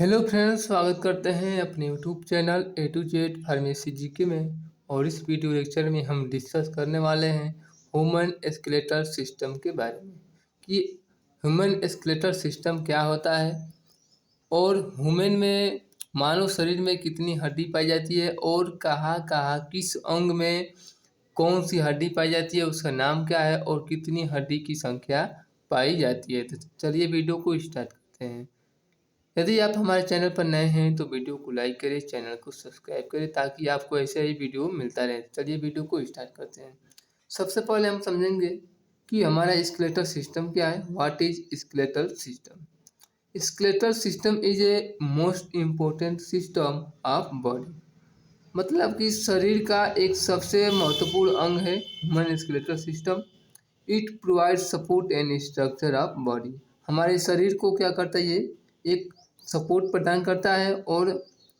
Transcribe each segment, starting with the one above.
Hello friends, स्वागत करते हैं अपने YouTube channel A to Z pharmacy GK में। और इस वीडियो लेक्चर में हम डिस्कस करने वाले हैं ह्यूमन स्केलेटल सिस्टम के बारे में कि ह्यूमन स्केलेटल सिस्टम क्या होता है और ह्यूमन में मानव शरीर में कितनी हड्डी पाई जाती है और कहाँ कहाँ किस अंग में कौन सी हड्डी पाई जाती है, उसका नाम क्या है और कितनी हड्डी की संख्या पाई जाती है। तो चलिए वीडियो को स्टार्ट करते हैं। यदि आप हमारे चैनल पर नए हैं तो वीडियो को लाइक करें, चैनल को सब्सक्राइब करें ताकि आपको ऐसे ही वीडियो मिलता रहे। चलिए वीडियो को स्टार्ट करते हैं। सबसे पहले हम समझेंगे कि हमारा स्केलेटल सिस्टम क्या है। What is skeletal system? Skeletal system is a most important system of body. मतलब कि शरीर का एक सबसे महत्वपूर्ण अंग है human skeletal system. It provide support and structure of body. हमारे शरीर को क्या करता है, ये एक सपोर्ट प्रदान करता है और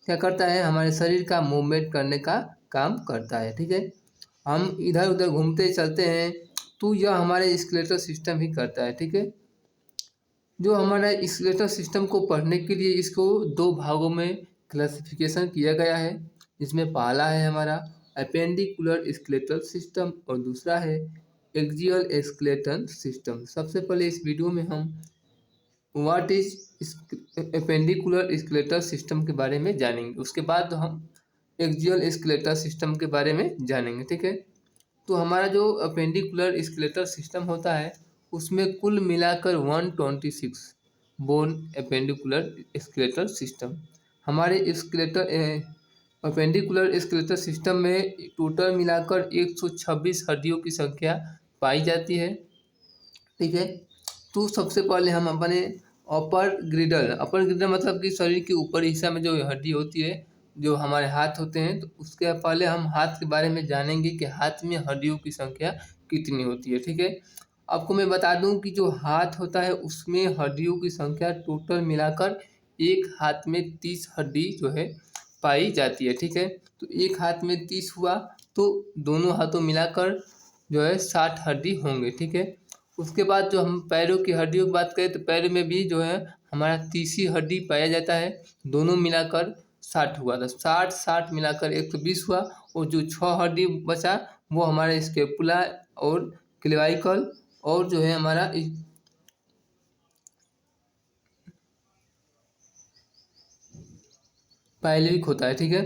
क्या करता है, हमारे शरीर का मूवमेंट करने का काम करता है। ठीक है, हम इधर उधर घूमते चलते हैं तो यह हमारे स्केलेटल सिस्टम ही करता है। ठीक है, जो हमारा स्केलेटल सिस्टम को पढ़ने के लिए इसको दो भागों में क्लासिफिकेशन किया गया है। इसमें पहला है हमारा अपेंडिकुलर स्केलेटल सिस्टम और दूसरा है एक्सियल स्केलेटल सिस्टम। सबसे पहले इस वीडियो में हम what is appendicular skeletal system के बारे में जानेंगे, उसके बाद हम एक्सियल स्केलेटल सिस्टम के बारे में जानेंगे। ठीक है, तो हमारा जो अपेंडिकुलर स्केलेटल सिस्टम होता है उसमें कुल मिलाकर 126 बोन अपेंडिकुलर स्केलेटल सिस्टम। हमारे स्केलेटल अपेंडिकुलर स्केलेटल सिस्टम में टोटल मिलाकर 126 हड्डियों की संख्या पाई जाती है। ठीक है, तो सबसे पहले हम अपने अपर ग्रिडल मतलब कि शरीर के ऊपरी हिस्सा में जो हड्डी होती है, जो हमारे हाथ होते हैं, तो उसके पहले हम हाथ के बारे में जानेंगे कि हाथ में हड्डियों की संख्या कितनी होती है। ठीक है, आपको मैं बता दूं कि जो हाथ होता है उसमें हड्डियों की संख्या टोटल मिलाकर एक हाथ में 30 हड्डी जो है पाई जाती है। ठीक है, तो एक हाथ में 30 हुआ तो दोनों हाथों मिलाकर जो है 60 हड्डी होंगे। ठीक है, उसके बाद जो हम पैरों की हड्डियों की बात करें तो पैरों में भी जो है हमारा 30 हड्डी पाया जाता है, दोनों मिलाकर 60 हुआ। तो 60 मिलाकर 120 हुआ और जो 6 हड्डी बचा वो हमारा स्केपुला और क्लेविकल और जो है हमारा पाइलविक होता है। ठीक है,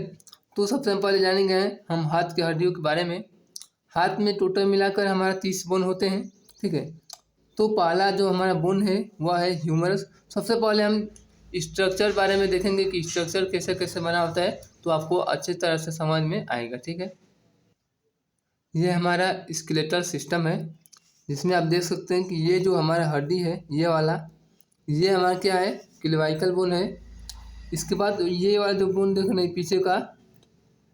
तो सबसे पहले जानेंगे हम हाथ की हड्डियों के बारे में। हाथ में टोटल मिलाकर हमारा 30 बोन होते हैं। ठीक है, तो पहला जो हमारा बोन है वह है ह्यूमरस। सबसे पहले हम स्ट्रक्चर बारे में देखेंगे कि स्ट्रक्चर कैसे कैसे बना होता है, तो आपको अच्छी तरह से समझ में आएगा। ठीक है, ये हमारा स्केलेटल सिस्टम है जिसमें आप देख सकते हैं कि ये जो हमारा हड्डी है ये वाला, ये हमारा क्या है, क्लेविकल बोन है। इसके बाद ये वाला जो बोन देख रहे हैं पीछे का,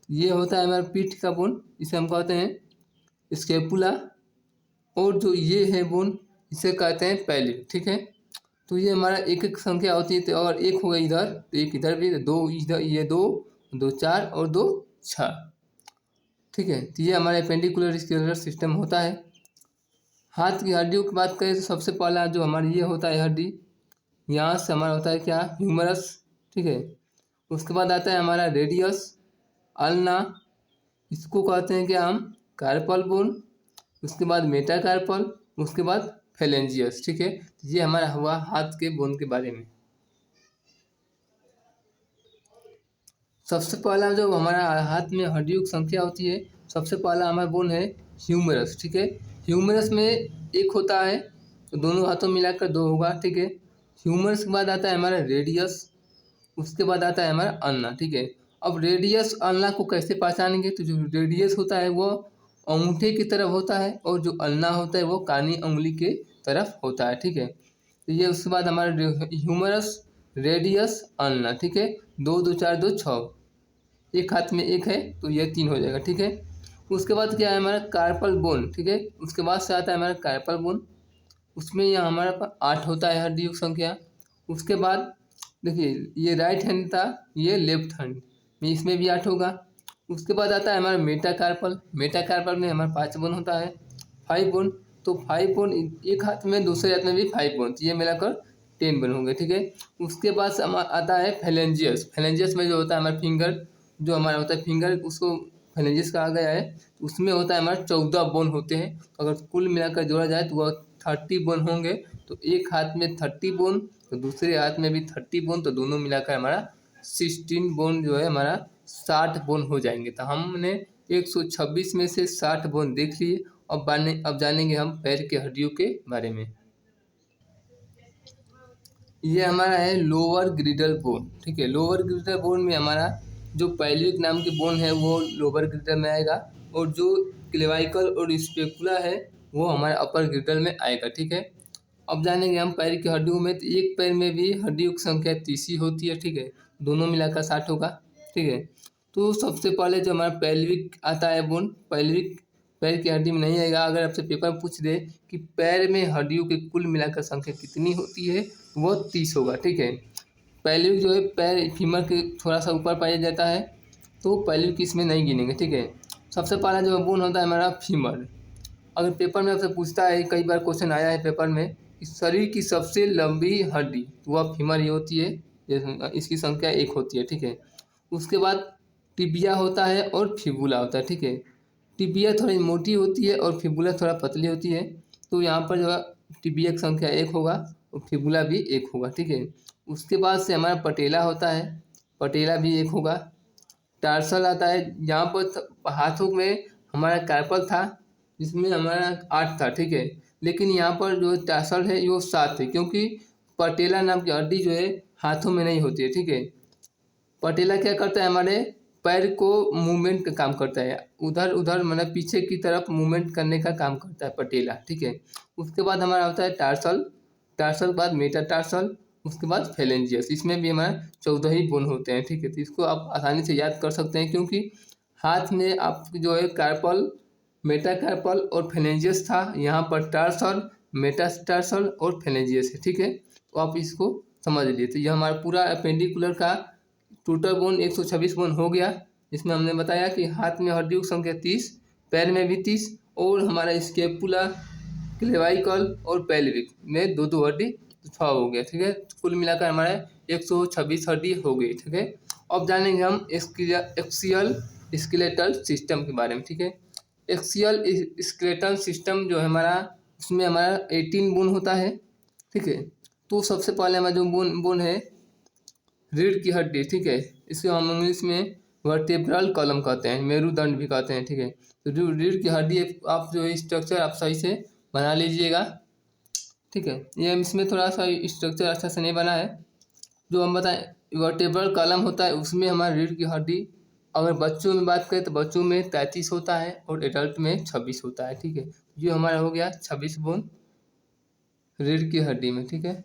ये होता है हमारा पीठ का बोन, इसे हम कहते हैं स्केपुला। और जो ये है बोन इसे कहते हैं पैलिक। ठीक है, तो ये हमारा एक एक संख्या होती है, तो और एक हो गया इधर, तो एक इधर भी, दो इधर, ये दो, दो चार और दो छः। ठीक है, तो ये हमारा अपेंडिकुलर स्केलेटल सिस्टम होता है। हाथ की हड्डियों की बात करें तो सबसे पहला जो हमारा ये होता है हड्डी, यहाँ से हमारा होता है क्या, ह्यूमरस। ठीक है, उसके बाद आता है हमारा रेडियस, अल्ना, इसको कहते हैं क्या हम, कार्पल बोन। उसके बाद मेटाकार्पल, उसके बाद फेलेंजियस। ठीक है, ये हमारा हुआ हाथ के बोन के बारे में। सबसे पहला जो हमारा हाथ में हड्डियों की संख्या होती है, सबसे पहला हमारा बोन है ह्यूमरस। ठीक है, ह्यूमरस में एक होता है तो दोनों हाथों मिलाकर दो होगा। ठीक है, ह्यूमरस के बाद आता है हमारा रेडियस, उसके बाद आता है हमारा अल्ना। ठीक है, अब रेडियस अल्ना को कैसे पहचानेंगे, तो जो रेडियस होता है वो अंगूठे की तरफ होता है और जो अल्ना होता है वो कानी उंगली के तरफ होता है। ठीक है, तो ये उसके बाद हमारा ह्यूमरस, रेडियस, अल्ना। ठीक है, दो दो चार दो छः, एक हाथ में एक है तो ये 3 हो जाएगा। ठीक है, उसके बाद क्या है हमारा कार्पल बोन। ठीक है, उसके बाद से आता है हमारा कार्पल बोन, उसमें यहाँ हमारा 8 होता है हड्डियों की संख्या। उसके बाद देखिए ये राइट हैंड था, ये लेफ्ट हैंड में, इसमें भी 8 होगा। उसके बाद आता है हमारा मेटाकार्पल। मेटाकार्पल में हमारा 5 बोन होता है, 5 बोन। तो 5 बोन एक हाथ में, दूसरे हाथ में भी 5 बोन, तो ये मिलाकर 10 बोन होंगे, ठीक है। उसके बाद आता है फेलेंजियस। फेलेंजियस में जो होता है हमारा फिंगर, जो हमारा होता है फिंगर, उसको फेलेंजियस कहा गया है। उसमें होता है हमारा 14 बोन होते हैं। अगर कुल मिलाकर जोड़ा जाए तो वह 30 बोन होंगे। तो एक हाथ में 30 बोन, तो दूसरे हाथ में भी 30 बोन, तो दोनों मिलाकर हमारा 16 बोन जो है हमारा 60 बोन हो जाएंगे। तो हमने 126 में से 60 बोन देख लिए। अब जानेंगे हम पैर के हड्डियों के बारे में। ये हमारा है लोअर ग्रिडल बोन, ठीक है। लोअर ग्रिडल बोन में हमारा जो पैल्विक नाम की बोन है वो लोअर ग्रिडल में आएगा, और जो क्लेवाइकल और स्पेकुला है वो हमारे अपर ग्रिडल में आएगा, ठीक है। अब जानेंगे हम पैर की हड्डियों में। तो एक पैर में भी हड्डियों की संख्या 30 ही होती है, ठीक है। दोनों मिलाकर 60 होगा, ठीक है। तो सबसे पहले जो हमारा पैल्विक आता है बोन, पैल्विक पैर की हड्डी में नहीं आएगा। अगर आपसे पेपर में पूछ दे कि पैर में हड्डियों की कुल मिलाकर संख्या कितनी होती है, वो 30 होगा, ठीक है। पैल्विक जो है पैर फीमर के थोड़ा सा ऊपर पाया जाता है, तो पैल्विक इसमें नहीं गिनेंगे, ठीक है। सबसे पहला जो बोन होता है हमारा फीमर। अगर पेपर में आपसे पूछता है, कई बार क्वेश्चन आया है पेपर में, कि शरीर की सबसे लंबी हड्डी, तो वह फीमर ही होती है। इसकी संख्या 1 होती है, ठीक है। उसके बाद टिबिया होता है और फिबुला होता है, ठीक है। टिबिया थोड़ी मोटी होती है और फिबुला थोड़ा पतली होती है। तो यहाँ पर जो है टिबिया की संख्या 1 होगा और फिबुला भी 1 होगा, ठीक है। उसके बाद से हमारा पटेला होता है, पटेला भी 1 होगा। टार्सल आता है, यहाँ पर हाथों में हमारा कार्पल था जिसमें हमारा 8 था, ठीक है। लेकिन यहाँ पर जो टार्सल है वो 7 है, क्योंकि पटेला नाम की हड्डी जो है हाथों में नहीं होती है, ठीक है। पटेला क्या करता है, हमारे पैर को मूवमेंट का काम करता है, उधर उधर मतलब पीछे की तरफ मूवमेंट करने का काम करता है पटेला, ठीक है। उसके बाद हमारा होता है टार्सल, टार्सल के बाद मेटाटार्सल, उसके बाद फेलेंजियस। इसमें भी हमारे 14 ही बोन होते हैं, ठीक है। तो इसको आप आसानी से याद कर सकते हैं, क्योंकि हाथ में आप जो है कार्पल, मेटाकार्पल और फेलेंजियस था। यहाँ पर टार्सल, मेटाटार्सल और फेलेंजियस है, ठीक है। तो आप इसको समझ लीजिए। तो यह हमारा पूरा अपेंडिकुलर का टोटल बोन 126 बोन हो गया। इसमें हमने बताया कि हाथ में हड्डियों की संख्या 30, पैर में भी 30, और हमारा स्केपुला, क्लेवाइकल और पैल्विक में 2-2 हड्डी, तो 6 हो गया, ठीक है। कुल मिलाकर हमारे 126 हड्डी हो गई, ठीक है। अब जानेंगे हम एक्सियल स्केलेटल सिस्टम के बारे में, ठीक है। एक्सियल स्केलेटल सिस्टम जो है हमारा, उसमें हमारा 18 बोन होता है, ठीक है। तो सबसे पहले हमारा जो बोन है रीढ़ की हड्डी, ठीक है। इसको हम इंग्लिश में वर्टेब्रल कॉलम कहते हैं, मेरुदंड भी कहते हैं, ठीक है। तो जो रीढ़ की हड्डी आप जो स्ट्रक्चर आप सही से बना लीजिएगा, ठीक है। ये इसमें थोड़ा सा स्ट्रक्चर अच्छा से नहीं बना है। जो हम बताएं वर्टेब्रल कॉलम होता है, उसमें हमारी रीढ़ की हड्डी, अगर बच्चों में बात करें तो बच्चों में 33 होता है और एडल्ट में 26 होता है, ठीक है। ये हमारा हो गया 26 बोन रीढ़ की हड्डी में, ठीक है।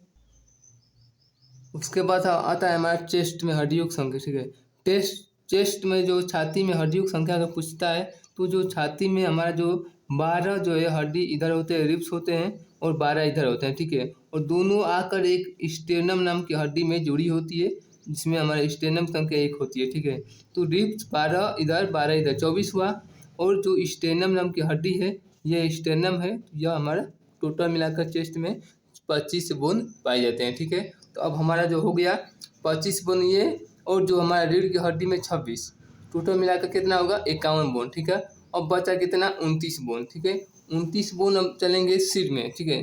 उसके बाद आता है हमारा चेस्ट में हड्डियों की संख्या, ठीक है। चेस्ट में जो छाती में हड्डियों की संख्या अगर पूछता है, तो जो छाती में हमारा जो 12 जो है हड्डी इधर होते हैं, रिब्स होते हैं, और 12 इधर होते हैं, ठीक है। और दोनों आकर एक स्टेर्नम नाम की हड्डी में जुड़ी होती है, जिसमें हमारा स्टेर्नम संख्या 1 होती है, ठीक है। तो रिब्स 12 इधर 12 इधर 24 हुआ, और जो स्टेर्नम नाम की हड्डी है यह स्टेर्नम है। यह हमारा टोटल मिलाकर चेस्ट में 25 बोन पाए जाते हैं, ठीक है। तो अब हमारा जो हो गया 25 बोन ये, और जो हमारा रीढ़ की हड्डी में 26, टोटल मिलाकर कितना होगा 51 बोन, ठीक है। अब बचा कितना 29 बोन, ठीक है। 29 बोन अब चलेंगे सिर में, ठीक है।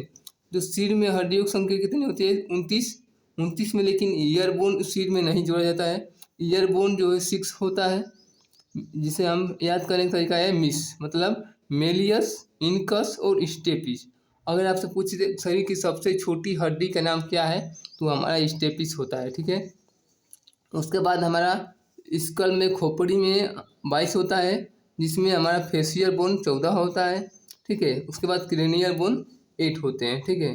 जो सिर में हड्डियों की संख्या कितनी होती है 29 में, लेकिन ईयर बोन सिर में नहीं जोड़ा जाता है। ईयर बोन जो है 6 होता है, जिसे हम याद करने का तरीका है मिस, मतलब मेलियस, इनकस और स्टेपिस। अगर आपसे पूछ दे शरीर की सबसे छोटी हड्डी का नाम क्या है, तो हमारा स्टेपिस होता है, ठीक है। उसके बाद हमारा स्कल में खोपड़ी में 22 होता है, जिसमें हमारा फेशियल बोन 14 होता है, ठीक है। उसके बाद क्रेनियल बोन 8 होते हैं, ठीक है।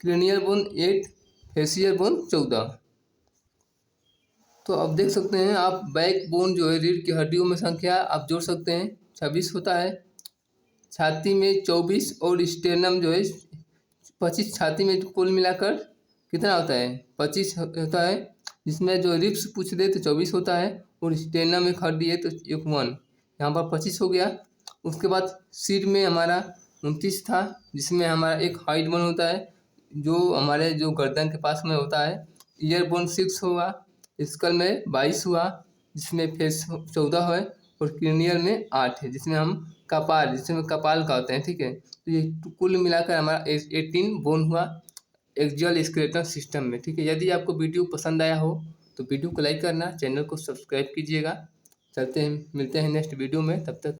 Cranial bone 8, facial bone 14। तो अब देख सकते हैं आप बैक बोन जो है रीढ़ की हड्डियों में संख्या आप जोड़ सकते हैं, 26 होता है। छाती में 24 और स्टेर्नम जो है 25, छाती में कुल मिलाकर कितना होता है 25 होता है, जिसमें जो रिब्स पूछ दे तो 24 होता है, और स्टेर्नम एक हड्डी है तो 1, यहाँ पर 25 हो गया। उसके बाद सिर में हमारा 29 था, जिसमें हमारा एक हाइट बोन होता है, जो हमारे जो गर्दन के पास में होता है, ईयर बोन 6 हुआ, स्कल में 22 हुआ, जिसमें फेस 14 है, और क्रीनियल में 8 है, जिसमें हम कपाल, जिसमें कपाल कहते हैं, ठीक है। तो ये कुल मिलाकर हमारा 18 बोन हुआ एक्सियल स्केलेटल सिस्टम में, ठीक है। यदि आपको वीडियो पसंद आया हो तो वीडियो को लाइक करना, चैनल को सब्सक्राइब कीजिएगा। चलते हैं, मिलते हैं नेक्स्ट वीडियो में, तब तक